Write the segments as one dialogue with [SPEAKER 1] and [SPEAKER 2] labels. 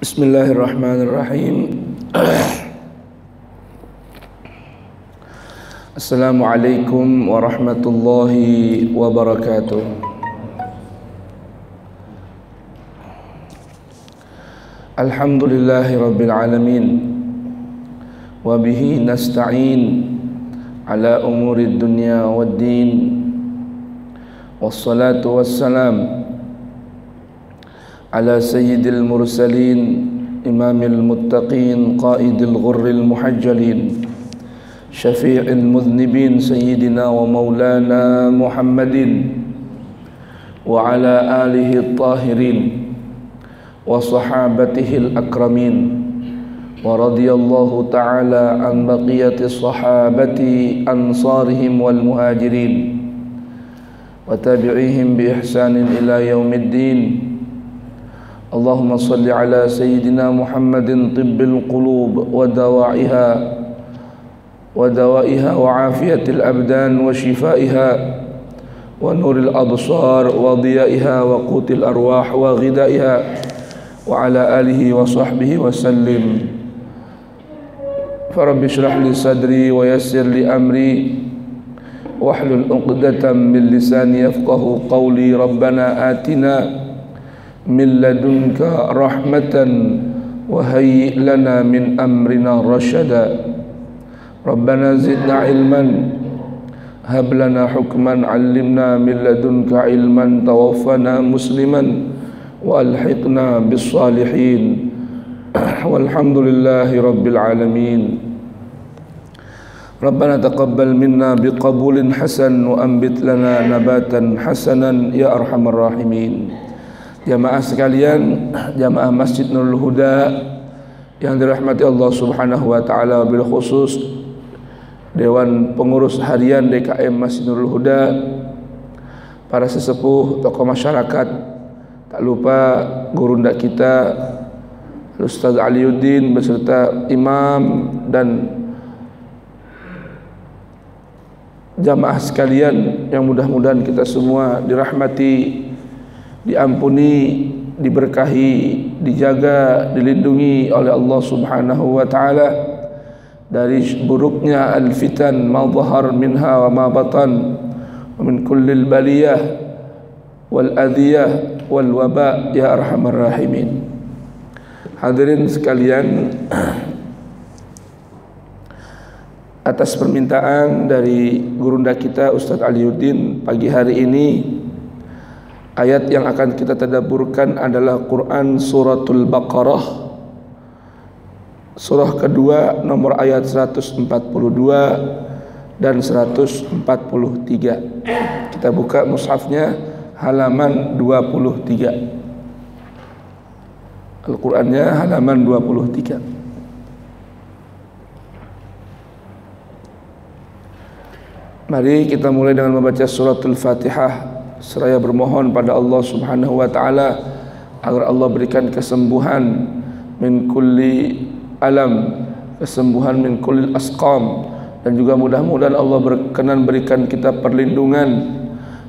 [SPEAKER 1] Bismillahirrahmanirrahim. Assalamualaikum warahmatullahi wabarakatuh. Alhamdulillahi rabbil alamin. Wa bihi nasta'in ala umuri dunya waddin. Wassalatu wassalam على سيد المرسلين إمام المتقين قائد الغر المحجلين شفيع المذنبين سيدنا ومولانا محمد وعلى آله الطاهرين وصحابته الأكرمين ورضي الله تعالى عن بقية الصحابة أنصارهم والمهاجرين وتابعيهم بإحسان إلى يوم الدين. اللهم صل على سيدنا محمد طب القلوب ودوائها وعافية الأبدان وشفائها ونور الأبصار وضيائها وقوت الأرواح وغذائها وعلى آله وصحبه وسلم. فرب اشرح لي صدري ويسر لي أمري واحلل عقدة من لساني يفقه قولي. ربنا آتنا من لدنك رحمة وهيئ لنا من أمرنا رشدا. ربنا زدنا علما هب لنا حكما علمنا من لدنك علما توفنا مسلما وألحقنا بالصالحين والحمد لله رب العالمين. ربنا تقبل منا بقبول حسن وأنبت لنا نباتا حسنا يا أرحم الراحمين. Jamaah sekalian, jamaah Masjid Nurul Huda yang dirahmati Allah Subhanahu wa taala, wabil khusus Dewan Pengurus Harian DKM Masjid Nurul Huda, para sesepuh, tokoh masyarakat, tak lupa gurunda kita Ustaz Aliuddin beserta imam dan jamaah sekalian yang mudah-mudahan kita semua dirahmati, diampuni, diberkahi, dijaga, dilindungi oleh Allah Subhanahu wa taala dari buruknya al-fitan ma dhahar minha wa ma batan wa min kullil baliyah wal adhiyah wal waba ya arhamar rahimin. Hadirin sekalian, atas permintaan dari gurunda kita Ustaz Aliuddin, pagi hari ini ayat yang akan kita tadabburkan adalah Quran Suratul Baqarah, surah kedua, nomor ayat 142 dan 143. Kita buka mushafnya halaman 23. Al-Qur'annya halaman 23. Mari kita mulai dengan membaca suratul Fatihah, seraya bermohon pada Allah Subhanahu wa taala agar Allah berikan kesembuhan min kulli alam, kesembuhan min kulli asqam, dan juga mudah-mudahan Allah berkenan berikan kita perlindungan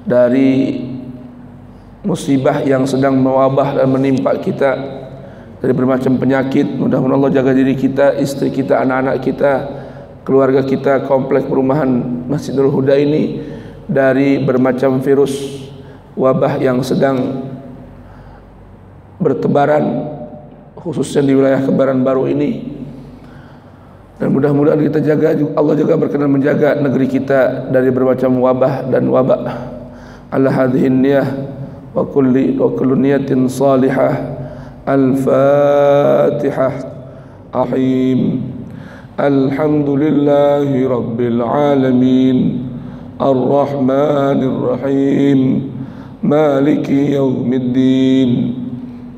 [SPEAKER 1] dari musibah yang sedang mewabah dan menimpa kita, dari bermacam penyakit. Mudah-mudahan Allah jaga diri kita, istri kita, anak-anak kita, keluarga kita, kompleks perumahan Masjid Nurul Huda ini dari bermacam virus wabah yang sedang bertebaran, khususnya di wilayah Kebaran Baru ini. Dan mudah-mudahan kita jaga, Allah juga berkenan menjaga negeri kita dari bermacam wabah dan wabak. Ala hadhihi niyah wa kullu niyatin salihah. Al-Fatihah. Ahim. Alhamdulillahi rabbil alamin. Ar-Rahmanir Rahim. Maliki yaumiddin.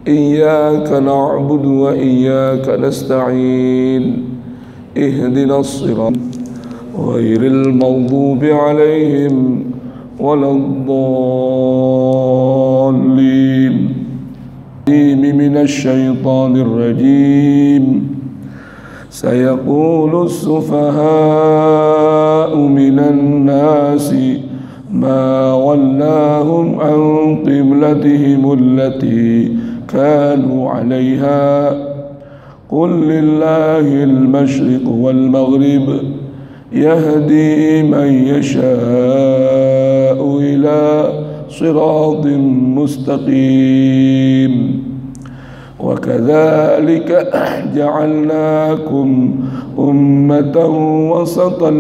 [SPEAKER 1] Iyyaka na'budu wa iyyaka nasta'in. Ihdinas siratal ghairil maghdubi 'alaihim waladdallin. Minasy syaithanir rajim. Sayaqulu as-sufaha'u minan nasi ما ولاهم عن قبلتهم التي كانوا عليها قل لله المشرق والمغرب يهدي من يشاء إلى صراط مستقيم وكذلك جعلناكم أمة وسطا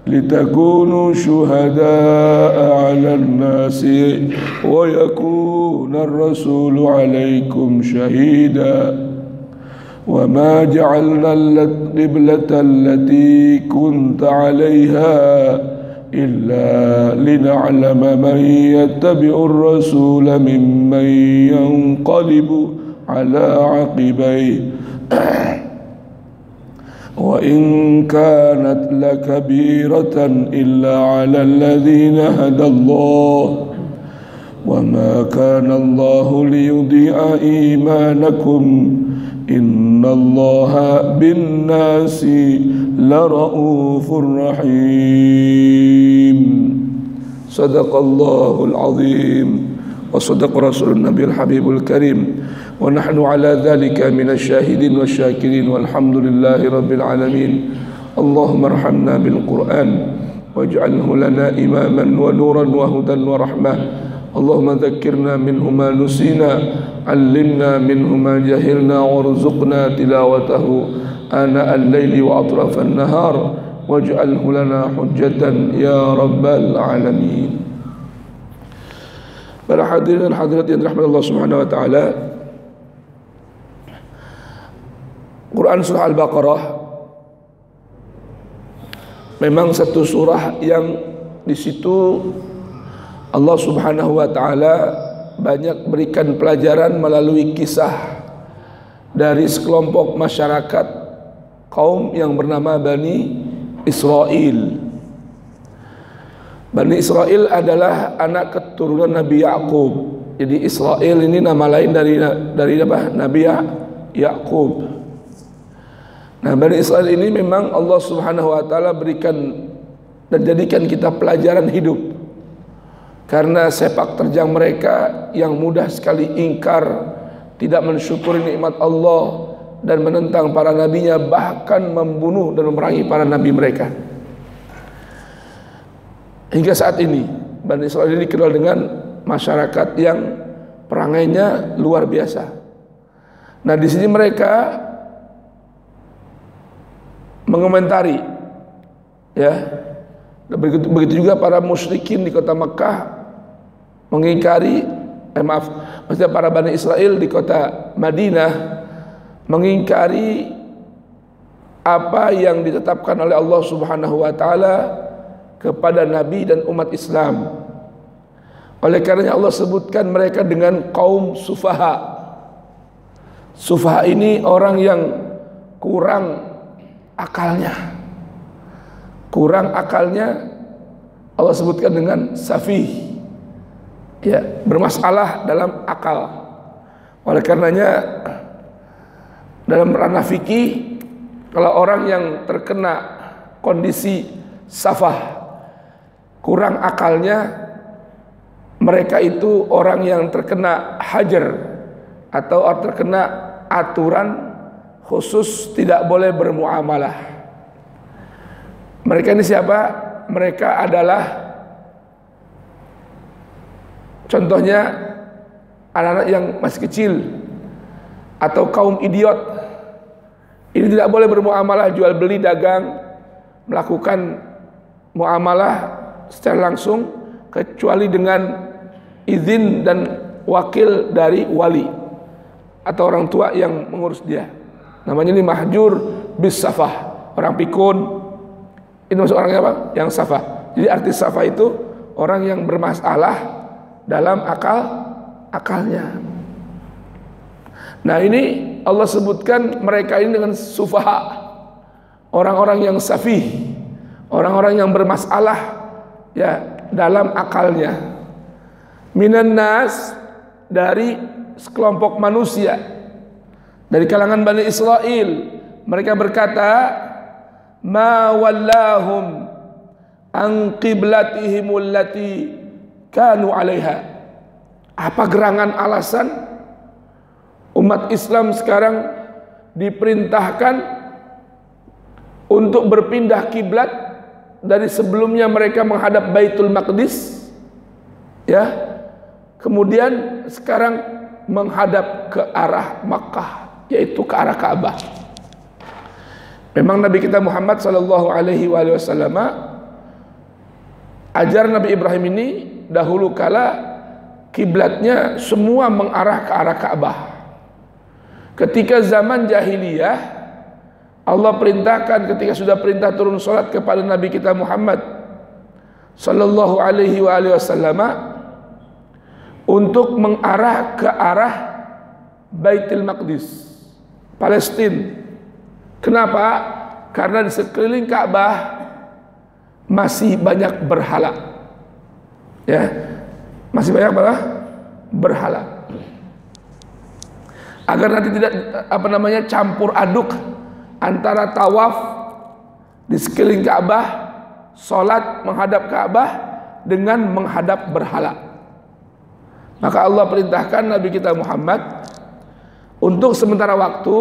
[SPEAKER 1] لتكونوا شهداء على الناس ويكون الرسول عليكم شهيدا وما جعلنا القبلة التي كنت عليها إلا لنعلم من يتبع الرسول ممن ينقلب على عقبيه وإن كانت لكبيرة إلا على الذين هدى الله وما كان الله ليضيع إيمانكم إن الله بالناس لرؤوف رحيم صدق الله العظيم وصدق رسول النبي الحبيب الكريم ونحن على ذلك من الشاهدين والشاكرين والحمد لله رب العالمين اللهم ارحمنا بالقرآن واجعله لنا إماما ونورا وهدى ورحمة اللهم ذكرنا منه ما نسينا علمنا منه ما جهلنا وارزقنا تلاوته آناء الليل وأطراف النهار واجعله لنا حجة يا رب العالمين. Para hadirin dan hadirat yang dirahmati Allah Subhanahu wa taala, Quran surah Al-Baqarah memang satu surah yang di situ Allah Subhanahu wa taala banyak berikan pelajaran melalui kisah dari sekelompok masyarakat kaum yang bernama Bani Israel. Bani Israel adalah anak keturunan Nabi Yakub. Jadi Israel ini nama lain dari apa? Nabi Yakub. Nah, Bani Israel ini memang Allah Subhanahu wa taala berikan dan jadikan kita pelajaran hidup. Karena sepak terjang mereka yang mudah sekali ingkar, tidak mensyukuri nikmat Allah dan menentang para nabinya, bahkan membunuh dan memerangi para nabi mereka. Hingga saat ini Bani Israel ini dikenal dengan masyarakat yang perangainya luar biasa. Nah, di sini mereka mengomentari, ya, begitu juga para musyrikin di kota Mekah mengingkari, maksudnya para Bani Israel di kota Madinah mengingkari apa yang ditetapkan oleh Allah Subhanahu wa taala kepada Nabi dan umat Islam. Oleh karenanya Allah sebutkan mereka dengan kaum sufaha. Sufaha ini orang yang kurang akalnya. Kurang akalnya Allah sebutkan dengan safih. Ya, bermasalah dalam akal. Oleh karenanya dalam ranah fikih, kalau orang yang terkena kondisi safah, kurang akalnya, mereka itu orang yang terkena hajar atau terkena aturan khusus tidak boleh bermuamalah. Mereka ini siapa? Mereka adalah contohnya anak-anak yang masih kecil atau kaum idiot. Ini tidak boleh bermuamalah, jual beli, dagang, melakukan muamalah secara langsung kecuali dengan izin dan wakil dari wali atau orang tua yang mengurus dia. Namanya ini mahjur bis safah, orang pikun. Ini maksud orangnya apa? Yang safah. Jadi arti safah itu orang yang bermasalah dalam akalnya. Nah, ini Allah sebutkan mereka ini dengan sufaha, orang-orang yang safih, orang-orang yang bermasalah ya dalam akalnya. Minan nas, dari sekelompok manusia dari kalangan Bani Israel, mereka berkata, ma wallahum an qiblatihimul lati kanu 'alaiha. Apa gerangan alasan umat Islam sekarang diperintahkan untuk berpindah kiblat dari sebelumnya mereka menghadap Baitul Maqdis, ya, kemudian sekarang menghadap ke arah Makkah, yaitu ke arah Ka'bah. Memang Nabi kita Muhammad sallallahu alaihi wasallam, ajaran Nabi Ibrahim ini dahulu kala kiblatnya semua mengarah ke arah Ka'bah. Ketika zaman jahiliyah, Allah perintahkan ketika sudah perintah turun salat kepada Nabi kita Muhammad sallallahu alaihi wasallam untuk mengarah ke arah Baitul Maqdis, Palestina. Kenapa? Karena di sekeliling Ka'bah masih banyak berhala. Ya. Masih banyak berhala. Agar nanti tidak campur aduk antara tawaf di sekeliling Ka'bah, salat menghadap Ka'bah dengan menghadap berhala. Maka Allah perintahkan Nabi kita Muhammad untuk sementara waktu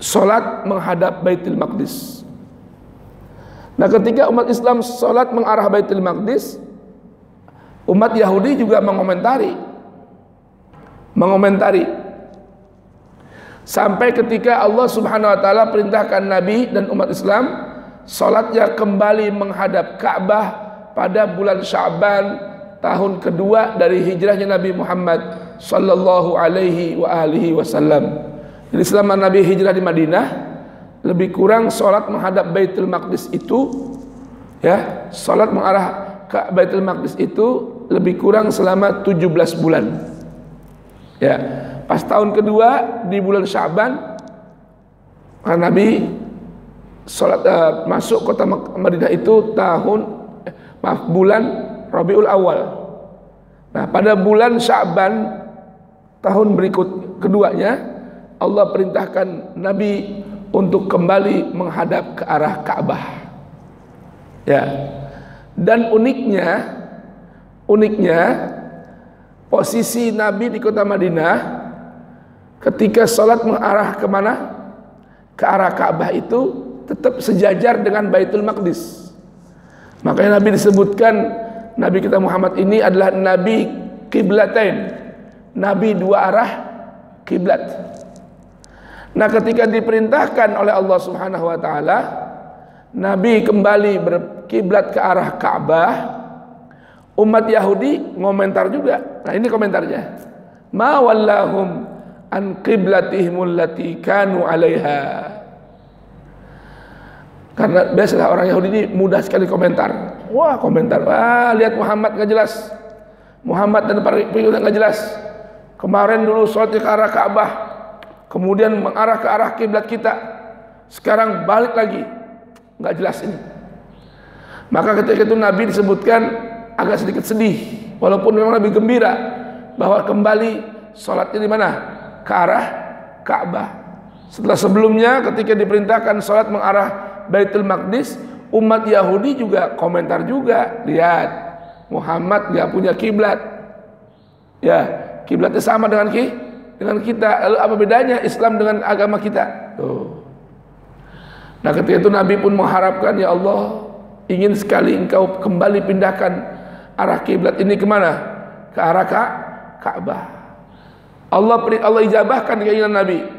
[SPEAKER 1] salat menghadap Baitul Maqdis. Nah, ketika umat Islam salat mengarah Baitul Maqdis, umat Yahudi juga mengomentari sampai ketika Allah Subhanahu wa taala perintahkan Nabi dan umat Islam salatnya kembali menghadap Ka'bah pada bulan Sya'ban tahun kedua dari hijrahnya Nabi Muhammad sallallahu alaihi wasallam. Jadi selama Nabi hijrah di Madinah, lebih kurang salat menghadap Baitul Maqdis itu, ya, salat mengarah ke Baitul Maqdis itu lebih kurang selama 17 bulan. Ya, pas tahun kedua di bulan Sya'ban, Nabi salat masuk kota Madinah itu bulan Rabiul Awal. Nah, pada bulan Sya'ban tahun keduanya Allah perintahkan Nabi untuk kembali menghadap ke arah Ka'bah. Ya. Dan uniknya posisi Nabi di kota Madinah ketika salat mengarah kemana? Ke arah Ka'bah itu tetap sejajar dengan Baitul Maqdis. Makanya Nabi disebutkan, Nabi kita Muhammad ini adalah Nabi Qiblatain, Nabi dua arah kiblat. Nah, ketika diperintahkan oleh Allah Subhanahu wa taala Nabi kembali berkiblat ke arah Ka'bah, umat Yahudi ngomentar juga. Nah, ini komentarnya. Ma wallahum an qiblatihimul lati kanu 'alaiha. Karena biasalah orang Yahudi ini mudah sekali komentar. Wah, komentar. Wah, lihat Muhammad enggak jelas. Muhammad dan para pengikutnya enggak jelas. Kemarin dulu salat ke arah Ka'bah, kemudian mengarah ke arah kiblat kita. Sekarang balik lagi. Enggak jelas ini. Maka ketika itu Nabi disebutkan agak sedikit sedih, walaupun memang Nabi gembira bahwa kembali salatnya di mana? Ke arah Ka'bah. Setelah sebelumnya ketika diperintahkan salat mengarah Baitul Maqdis, umat Yahudi juga komentar juga, lihat Muhammad enggak punya kiblat. Ya, kiblatnya sama dengan kita. Lalu apa bedanya Islam dengan agama kita? Tuh. Nah, ketika itu Nabi pun mengharapkan, ya Allah, ingin sekali engkau kembali pindahkan arah kiblat ini kemana? Ke arah Ka'bah. Allah ijabahkan keinginan Nabi.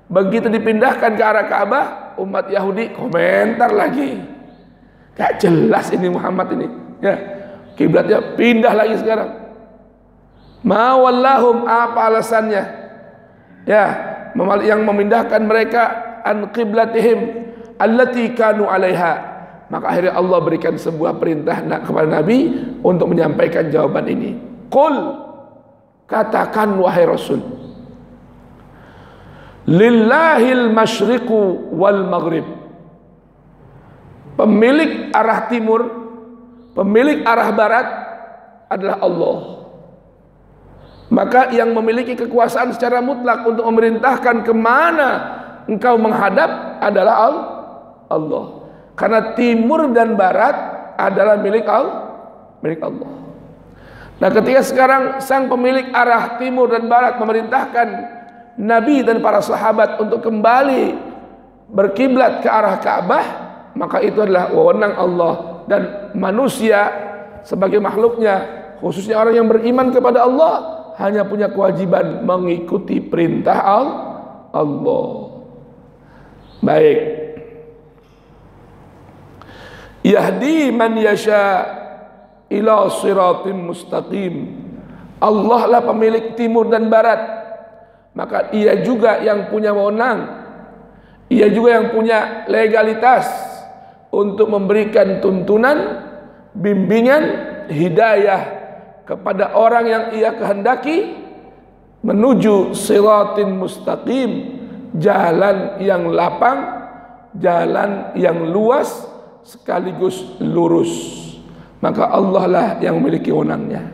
[SPEAKER 1] Begitu dipindahkan ke arah Ka'bah, umat Yahudi komentar lagi. Gak jelas ini Muhammad ini. Ya, kiblatnya pindah lagi sekarang. Ma wallahum, apa alasannya? Ya, yang memindahkan mereka an qiblatihim allati kanu 'alaiha. Maka akhirnya Allah berikan sebuah perintah kepada Nabi untuk menyampaikan jawaban ini. Qul, katakan wahai Rasul, lillahil masyriqu wal maghrib. Pemilik arah timur, pemilik arah barat adalah Allah. Maka yang memiliki kekuasaan secara mutlak untuk memerintahkan kemana engkau menghadap adalah Allah. Karena timur dan barat adalah milik Allah. Nah, ketika sekarang sang pemilik arah timur dan barat memerintahkan Nabi dan para sahabat untuk kembali berkiblat ke arah Ka'bah, maka itu adalah wewenang Allah, dan manusia sebagai makhluknya, khususnya orang yang beriman kepada Allah, hanya punya kewajiban mengikuti perintah Allah. Baik. Yahdi man yasha ila siratim mustaqim. Allah lah pemilik timur dan barat, maka ia juga yang punya wewenang, ia juga yang punya legalitas untuk memberikan tuntunan, bimbingan, hidayah kepada orang yang ia kehendaki menuju siratin mustaqim, jalan yang lapang, jalan yang luas sekaligus lurus. Maka Allah lah yang memiliki wewenangnya.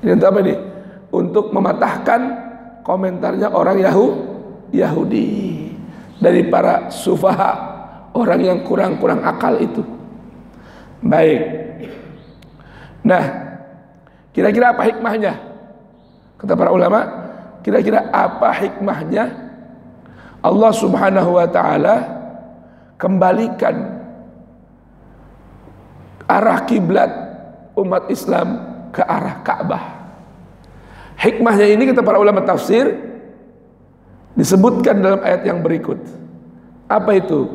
[SPEAKER 1] Ini untuk apa nih? Untuk mematahkan komentarnya orang Yahudi dari para sufaha, orang yang kurang akal itu. Baik. Nah, kira-kira apa hikmahnya? Kata para ulama, kira-kira apa hikmahnya Allah Subhanahu wa ta'ala kembalikan arah kiblat umat Islam ke arah Ka'bah? Hikmahnya ini kata para ulama tafsir disebutkan dalam ayat yang berikut. Apa itu?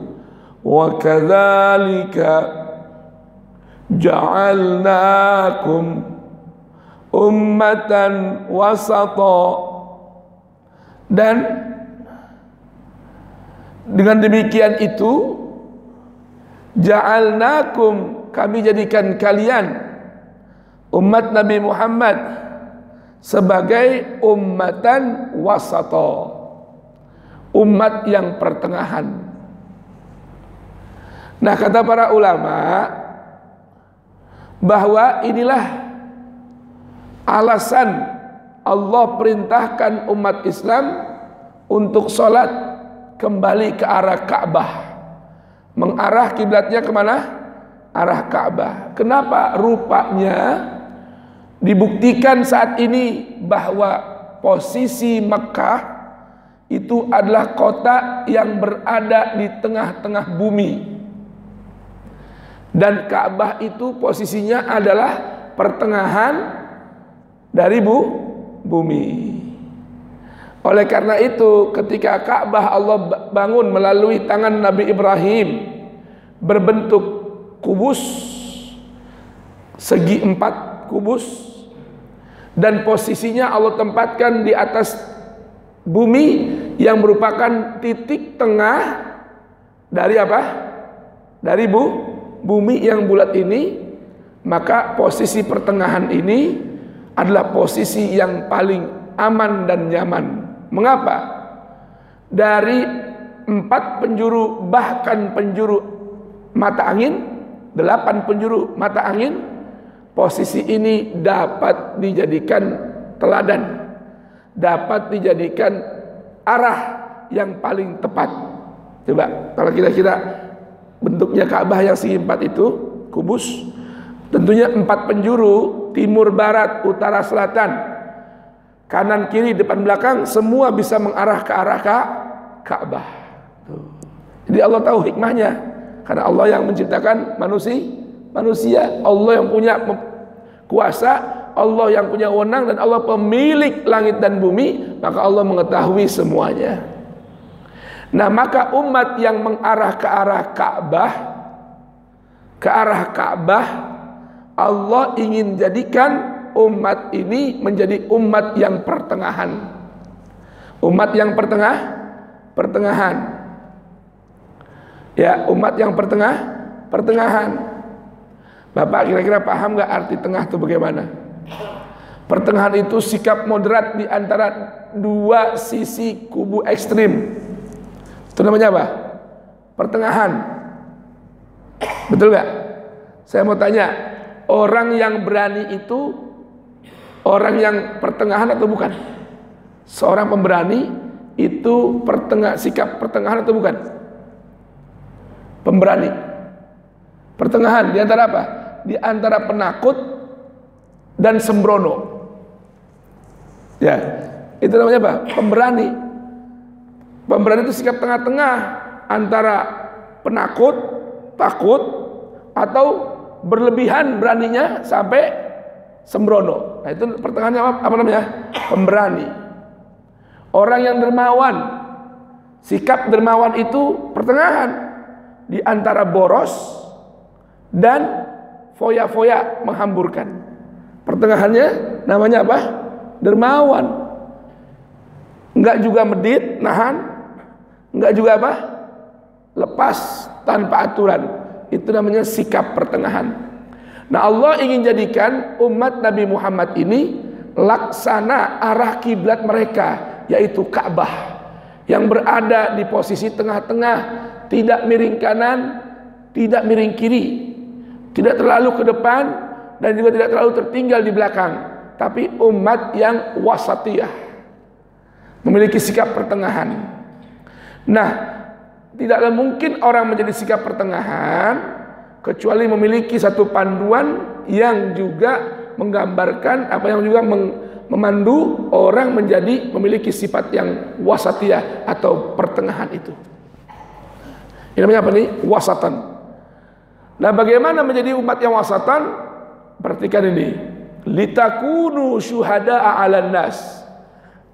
[SPEAKER 1] Wa kadzalika ja'alnakum ummatan wasata. Dan dengan demikian itu ja'alnakum, kami jadikan kalian umat Nabi Muhammad sebagai ummatan wasata, umat yang pertengahan. Nah, kata para ulama bahwa inilah alasan Allah perintahkan umat Islam untuk sholat kembali ke arah Ka'bah, mengarah kiblatnya kemana? Arah Ka'bah. Kenapa? Rupanya dibuktikan saat ini bahwa posisi Mekah itu adalah kota yang berada di tengah-tengah bumi, dan Ka'bah itu posisinya adalah pertengahan dari bumi. Oleh karena itu, ketika Ka'bah Allah bangun melalui tangan Nabi Ibrahim berbentuk kubus, segi 4 kubus, dan posisinya Allah tempatkan di atas bumi yang merupakan titik tengah dari apa? Dari bumi yang bulat ini. Maka posisi pertengahan ini adalah posisi yang paling aman dan nyaman. Mengapa? Dari 4 penjuru, bahkan penjuru mata angin, 8 penjuru mata angin, posisi ini dapat dijadikan teladan, dapat dijadikan arah yang paling tepat. Coba kalau kira-kira bentuknya Ka'bah yang segi 4 itu kubus, tentunya 4 penjuru, timur, barat, utara, selatan, kanan, kiri, depan, belakang, semua bisa mengarah ke arah Ka'bah. Jadi Allah tahu hikmahnya. Karena Allah yang menciptakan manusia, Allah yang punya kuasa, Allah yang punya wewenang, dan Allah pemilik langit dan bumi, maka Allah mengetahui semuanya. Nah, maka umat yang mengarah ke arah Ka'bah, Allah ingin jadikan umat ini menjadi umat yang pertengahan. Umat yang pertengahan. Ya, umat yang pertengahan. Bapak kira-kira paham gak arti tengah itu bagaimana? Pertengahan itu sikap moderat di antara 2 sisi kubu ekstrim. Itu namanya apa? Pertengahan. Betul gak? Saya mau tanya, orang yang berani itu orang yang pertengahan atau bukan? Seorang pemberani itu sikap pertengahan atau bukan? Pemberani. Pertengahan di antara apa? Di antara penakut dan sembrono. Ya, itu namanya apa? Pemberani. Pemberani itu sikap tengah-tengah antara penakut, takut, atau berlebihan beraninya sampai sembrono. Nah, itu pertengahannya apa namanya? Pemberani. Orang yang dermawan, sikap dermawan itu pertengahan di antara boros dan foya-foya menghamburkan. Pertengahannya namanya apa? Dermawan. Enggak juga medit, nahan. Enggak juga apa? Lepas tanpa aturan. Itu namanya sikap pertengahan. Nah, Allah ingin jadikan umat Nabi Muhammad ini laksana arah kiblat mereka, yaitu Ka'bah, yang berada di posisi tengah-tengah, tidak miring kanan, tidak miring kiri, tidak terlalu ke depan, dan juga tidak terlalu tertinggal di belakang, tapi umat yang wasatiyah, memiliki sikap pertengahan. Nah, tidaklah mungkin orang menjadi sikap pertengahan kecuali memiliki satu panduan yang juga menggambarkan yang juga memandu orang menjadi memiliki sifat yang wasatiyah atau pertengahan itu. Ini namanya apa nih? Wasatan. Nah, bagaimana menjadi umat yang wasatan? Perhatikan ini. Litakunu syuhada'a 'alan nas.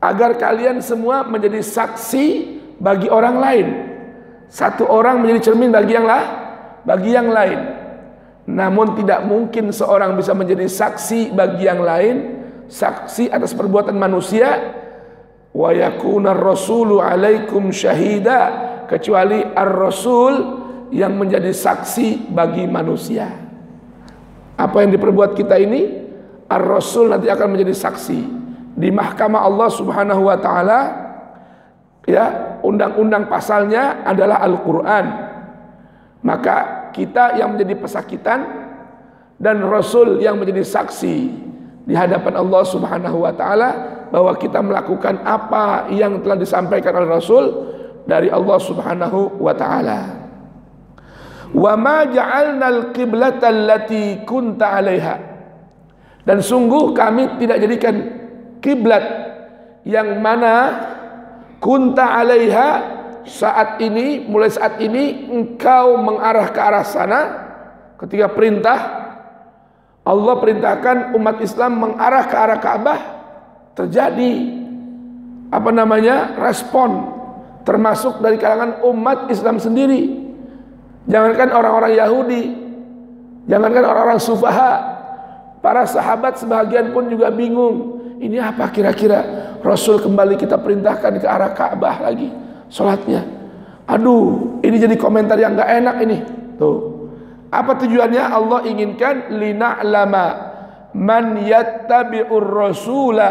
[SPEAKER 1] Agar kalian semua menjadi saksi bagi orang lain. Satu orang menjadi cermin bagi yang lain. Namun tidak mungkin seorang bisa menjadi saksi bagi yang lain, saksi atas perbuatan manusia, wa yakuna ar-rasulu 'alaikum syahida, kecuali ar-rasul yang menjadi saksi bagi manusia. Apa yang diperbuat kita ini, ar-rasul nanti akan menjadi saksi di mahkamah Allah Subhanahu wa taala. Ya, undang-undang pasalnya adalah Al-Qur'an. Maka kita yang menjadi pesakitan dan rasul yang menjadi saksi di hadapan Allah Subhanahu wa taala bahwa kita melakukan apa yang telah disampaikan oleh Rasul dari Allah Subhanahu wa taala. Wa ma ja'alnal qiblata allati kunta 'alaiha. Dan sungguh kami tidak jadikan kiblat yang mana kunta 'alaiha mulai saat ini engkau mengarah ke arah sana. Ketika perintah Allah perintahkan umat Islam mengarah ke arah Ka'bah, terjadi respon termasuk dari kalangan umat Islam sendiri. Jangankan orang-orang Yahudi, jangankan orang-orang sufaha, para sahabat sebagian pun juga bingung. Ini apa kira-kira? Rasul kembali kita perintahkan ke arah Ka'bah lagi sholatnya. Aduh, ini jadi komentar yang gak enak ini. Tuh. Apa tujuannya? Allah inginkan lina'lama man yattabi'ur rasula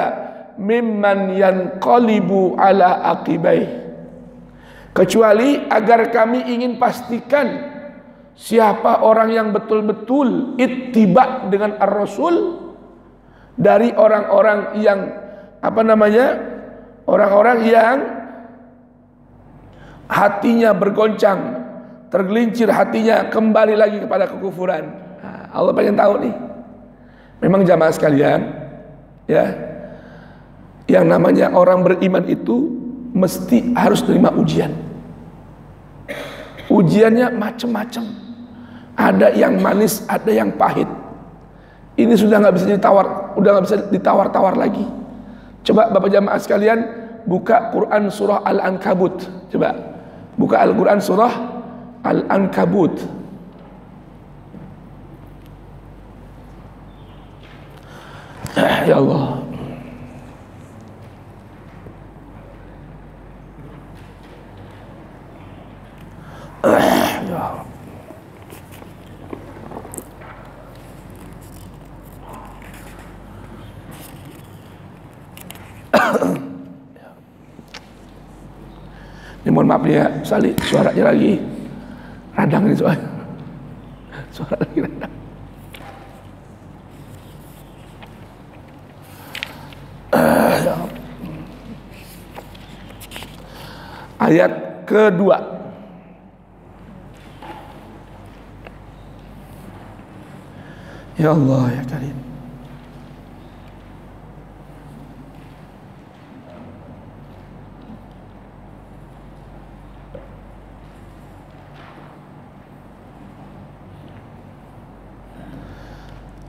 [SPEAKER 1] mimman yanqalibu ala aqibai. Kecuali agar kami ingin pastikan siapa orang yang betul-betul ittiba dengan ar-rasul dari orang-orang yang orang-orang yang hatinya bergoncang, tergelincir hatinya kembali lagi kepada kekufuran. Nah, Allah pengen tahu nih. Memang jamaah sekalian, ya, yang namanya orang beriman itu mesti harus terima ujian. Ujiannya macam-macam. Ada yang manis, ada yang pahit. Ini sudah nggak bisa ditawar lagi. Coba Bapak jamaah sekalian buka Quran surah Al-Ankabut. Coba buka Al-Quran surah Al-Ankabut. Ya Allah. Ini mohon maaf ya, Sali, suaranya lagi radang ini soalnya. Suara lagi radang. Ayat kedua. Ya Allah ya Karim.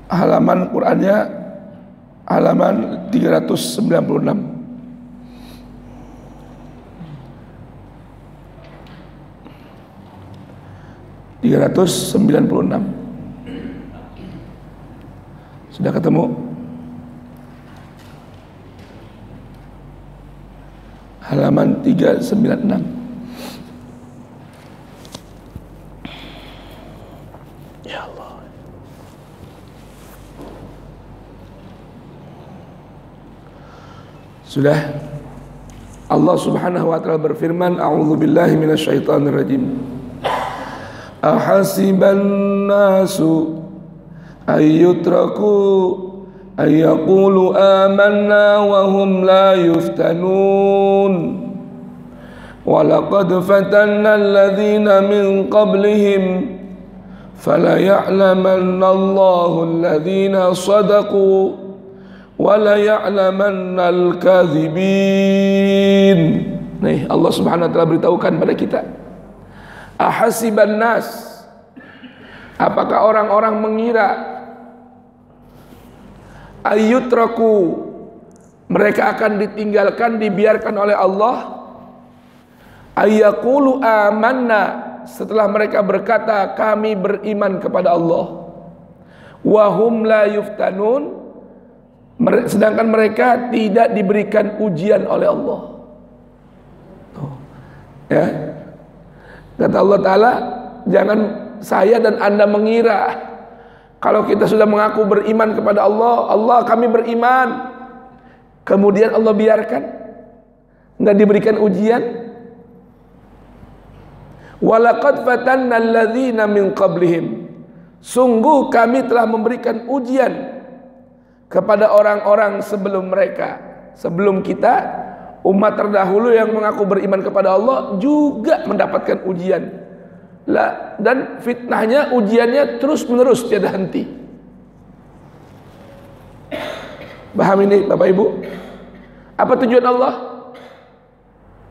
[SPEAKER 1] Halaman Qur'annya halaman 396. Sudah ketemu? Halaman 396. Ya Allah. Sudah. Allah Subhanahu wa taala berfirman, a'udzubillahi minasyaitonirrajim. Ahasiban nasu ayyutraku ayyaqulu amanna wa hum la yuftanun walaqad fatanna alladhina min qablihim fala ya'lamanna Allahu alladhina sadaqu wala ya'lamanna al-kadhibin. Nih Allah Subhanahu wa taala beritahukan pada kita, ahasiban nas, apakah orang-orang mengira ayyutraku, mereka akan ditinggalkan, dibiarkan oleh Allah, ayyaqulu amanna, setelah mereka berkata kami beriman kepada Allah, wa hum la yuftanun, sedangkan mereka tidak diberikan ujian oleh Allah. Ya, kata Allah Ta'ala, jangan saya dan anda mengira kalau kita sudah mengaku beriman kepada Allah, Allah kami beriman, kemudian Allah biarkan, nggak diberikan ujian. Walaqad fatanna alladzina min qablihim, sungguh kami telah memberikan ujian kepada orang-orang sebelum mereka, sebelum kita, umat terdahulu yang mengaku beriman kepada Allah juga mendapatkan ujian. Dan fitnahnya, ujiannya terus menerus, tiada henti. Paham ini Bapak Ibu? Apa tujuan Allah?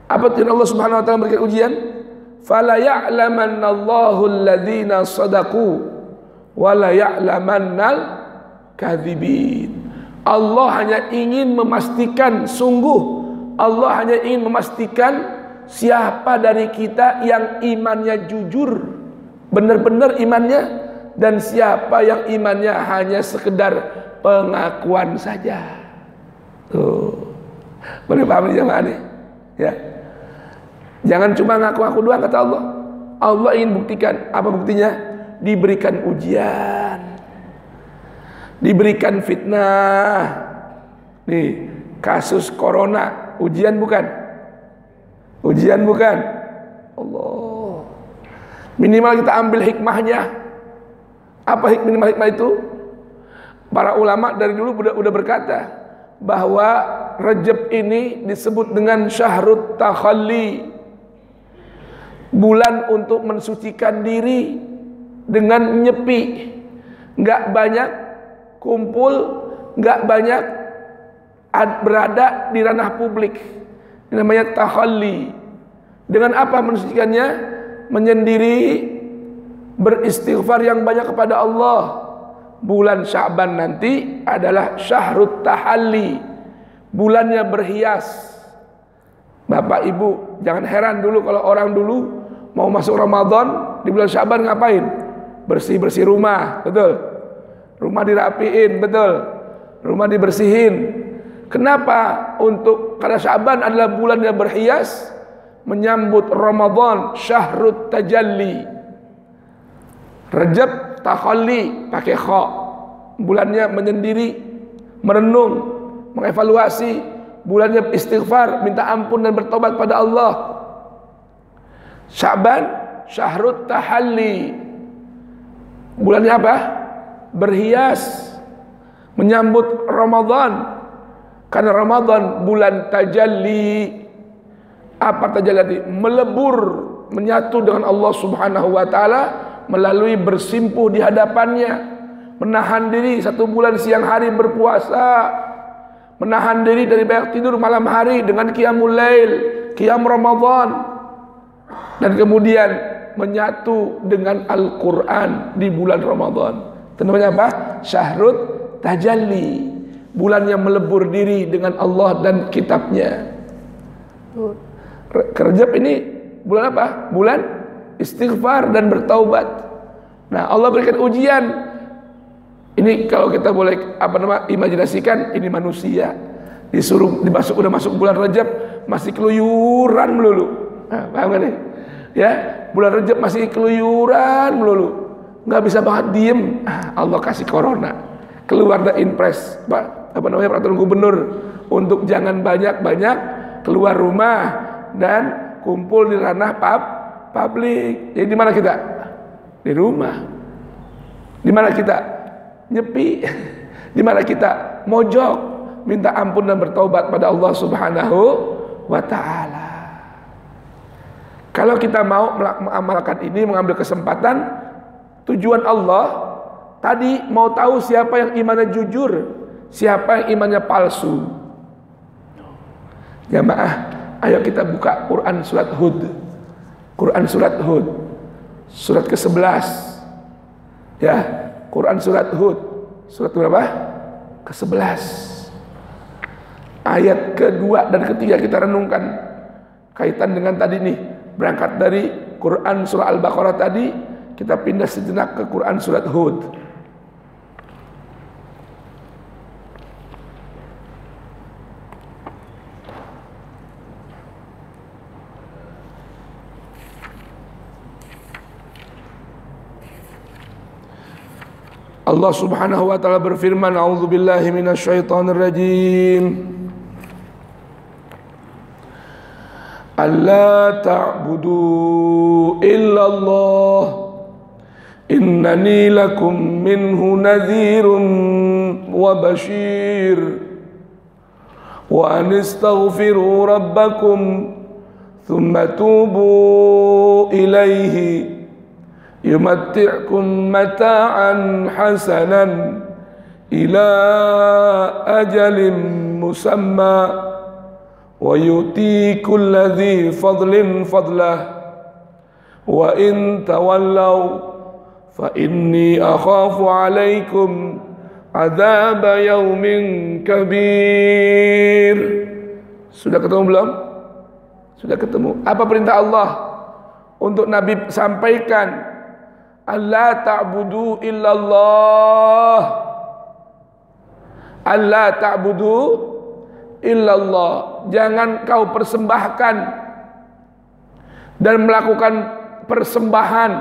[SPEAKER 1] Apa tujuan Allah Subhanahu wa taala memberikan ujian? Fala ya'lamanna Allahu alladhina sadaqu wa la ya'lamannal kadzibin. Allah hanya ingin memastikan, sungguh Allah hanya ingin memastikan siapa dari kita yang imannya jujur, benar-benar imannya, dan siapa yang imannya hanya sekedar pengakuan saja. Tuh, boleh paham jemaah nih? Ya, jangan cuma ngaku-ngaku doang kata Allah. Allah ingin buktikan. Apa buktinya? Diberikan ujian, diberikan fitnah. Nih, kasus corona, ujian bukan? Ujian bukan? Allah. Minimal kita ambil hikmahnya. Apa minimal hikmah itu? Para ulama dari dulu udah berkata bahwa Rajab ini disebut dengan syahrut takhalli, bulan untuk mensucikan diri dengan nyepi, nggak banyak kumpul, nggak banyak berada di ranah publik. Ini namanya takhalli. Dengan apa mensucikannya? Menyendiri, beristighfar yang banyak kepada Allah. Bulan Sya'ban nanti adalah syahrut tahalli, bulannya berhias. Bapak Ibu jangan heran dulu kalau orang dulu mau masuk Ramadan di bulan Sya'ban ngapain? Bersih-bersih rumah, betul? Rumah dirapiin, betul? Rumah dibersihin. Kenapa? Karena Sya'ban adalah bulan yang berhias menyambut Ramadan, syahrut tajalli. Rajab takhalli pakai kha, bulannya menyendiri, merenung, mengevaluasi, bulannya istighfar, minta ampun dan bertobat pada Allah. Sya'ban syahrut tahalli, bulannya apa? Berhias menyambut Ramadan. Karena Ramadan bulan tajalli. Apa tajalli? Melebur, menyatu dengan Allah Subhanahu wa taala melalui bersimpuh di hadapannya, menahan diri 1 bulan siang hari berpuasa, menahan diri dari banyak tidur malam hari dengan qiyamul lail, qiyam Ramadan, dan kemudian menyatu dengan Al-Quran di bulan Ramadan. Itu namanya apa? Syahrut tajalli, bulan yang melebur diri dengan Allah dan kitabnya. Rajab ini bulan apa? Bulan istighfar dan bertaubat. Nah, Allah berikan ujian. Ini kalau kita boleh imajinasikan, ini manusia disuruh udah masuk bulan Rajab masih keluyuran melulu. Nah, paham kan nih? Ya, bulan Rajab masih keluyuran melulu, nggak bisa banget diem. Allah kasih corona, keluar dah impres, peraturan gubernur untuk jangan banyak-banyak keluar rumah dan kumpul di ranah publik. Jadi di mana kita? Di rumah. Di mana kita? Nyepi. Di mana kita? Mojok, minta ampun dan bertaubat pada Allah Subhanahu wa ta'ala. Kalau kita mau mengamalkan ini, mengambil kesempatan, tujuan Allah tadi mau tahu siapa yang imannya jujur, siapa yang imannya palsu. Jamaah, ayo kita buka Quran surat Hud. Quran surat Hud, surat ke-11. Ya, Quran surat Hud, surat berapa? Ke-11. Ayat kedua dan ketiga kita renungkan kaitan dengan tadi nih. Berangkat dari Quran surah Al-Baqarah tadi, kita pindah sejenak ke Quran surat Hud. Allah Subhanahu wa taala berfirman, "A'udzubillahi minasyaitonirrajim. Alla ta'budu illallah innani lakum minhu nadhirun wa bashir wa an istaghfiru rabbakum thumma tubu ilaihi yumatti'kum mata'an hasanan ila ajalin musamma wa yu'ti kulli dzi fadlin fadlah wa in tawallaw fa inni akhafu 'alaikum 'adzaba yaumin kabir." Sudah ketemu belum? Sudah ketemu. Apa perintah Allah untuk Nabi sampaikan? Allah ta'budu illallah. Allah ta'budu illallah. Jangan kau persembahkan dan melakukan persembahan